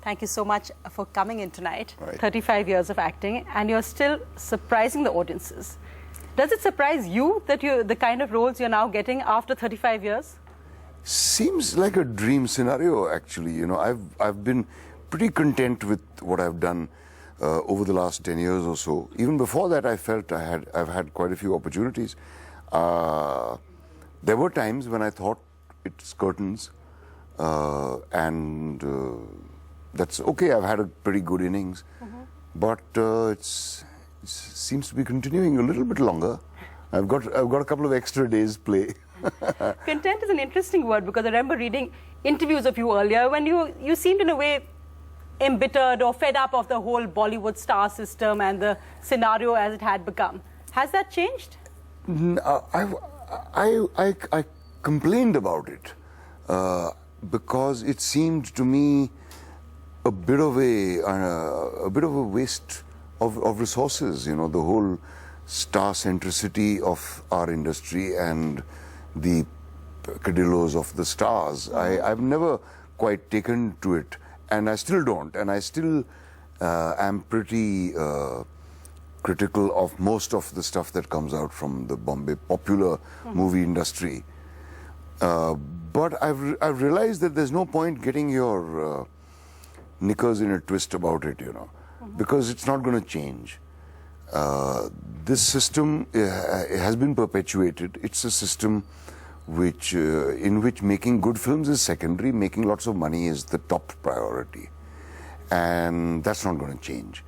Thank you so much for coming in tonight. Right. 35 years of acting, and you're still surprising the audiences. Does it surprise you that the kind of roles you're now getting after 35 years? Seems like a dream scenario, actually. You know, I've been pretty content with what I've done over the last 10 years or so. Even before that, I felt I've had quite a few opportunities. There were times when I thought it's curtains, and that's okay. I've had a pretty good innings, but it seems to be continuing a little bit longer. I've got a couple of extra days play. Content is an interesting word, because I remember reading interviews of you earlier when you seemed in a way embittered or fed up of the whole Bollywood star system and the scenario as it had become. Has that changed? I complained about it because it seemed to me a bit of a waste of resources. You know, the whole star centricity of our industry and the peccadillos of the stars. I've never quite taken to it, and I still don't, and I still am pretty critical of most of the stuff that comes out from the Bombay popular movie industry. But I've realized that there's no point getting your knickers in a twist about it, you know, because it's not going to change. This system has been perpetuated. It's a system in which making good films is secondary, making lots of money is the top priority, and that's not going to change.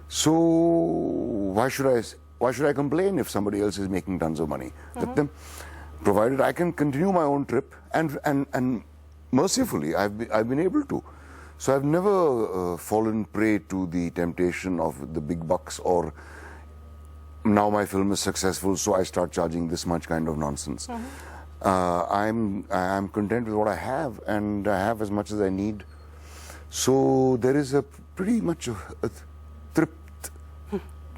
So why should I complain if somebody else is making tons of money? Let them, provided I can continue my own trip, and mercifully I've been able to. So I've never fallen prey to the temptation of the big bucks, or now my film is successful, so I start charging this much kind of nonsense. I'm content with what I have, and I have as much as I need. So there is a pretty much a thrift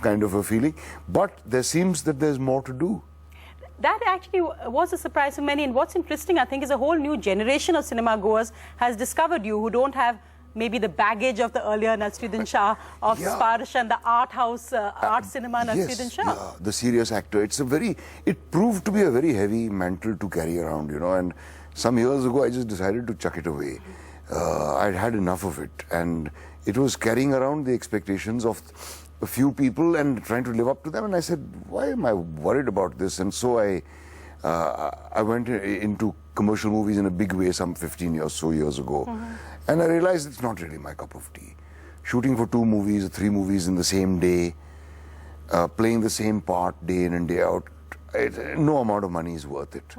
kind of a feeling, but there seems that there's more to do. That actually was a surprise for many, and what's interesting, I think, is a whole new generation of cinema goers has discovered you, who don't have maybe the baggage of the earlier Naseeruddin Shah of Sparsh and the art house, art cinema Naseeruddin Shah. Yeah, the serious actor. It proved to be a very heavy mantle to carry around, you know, and some years ago I just decided to chuck it away. I'd had enough of it, and it was carrying around the expectations of a few people and trying to live up to them, and I said, why am I worried about this? And so I went into commercial movies in a big way some 15 or so years ago, and I realized it's not really my cup of tea. Shooting for 2 movies or 3 movies in the same day, playing the same part day in and day out, no amount of money is worth it.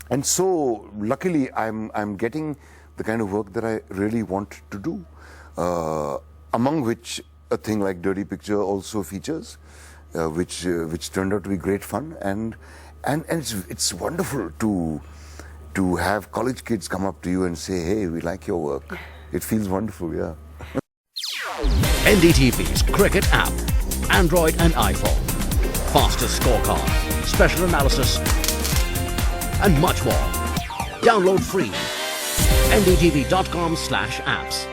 And so luckily I'm getting the kind of work that I really want to do, among which a thing like Dirty Picture also features, which turned out to be great fun, and it's wonderful to have college kids come up to you and say, hey, we like your work. It feels wonderful, yeah. NDTV's cricket app, Android and iPhone, fastest scorecard, special analysis, and much more. Download free. ndtv.com/apps.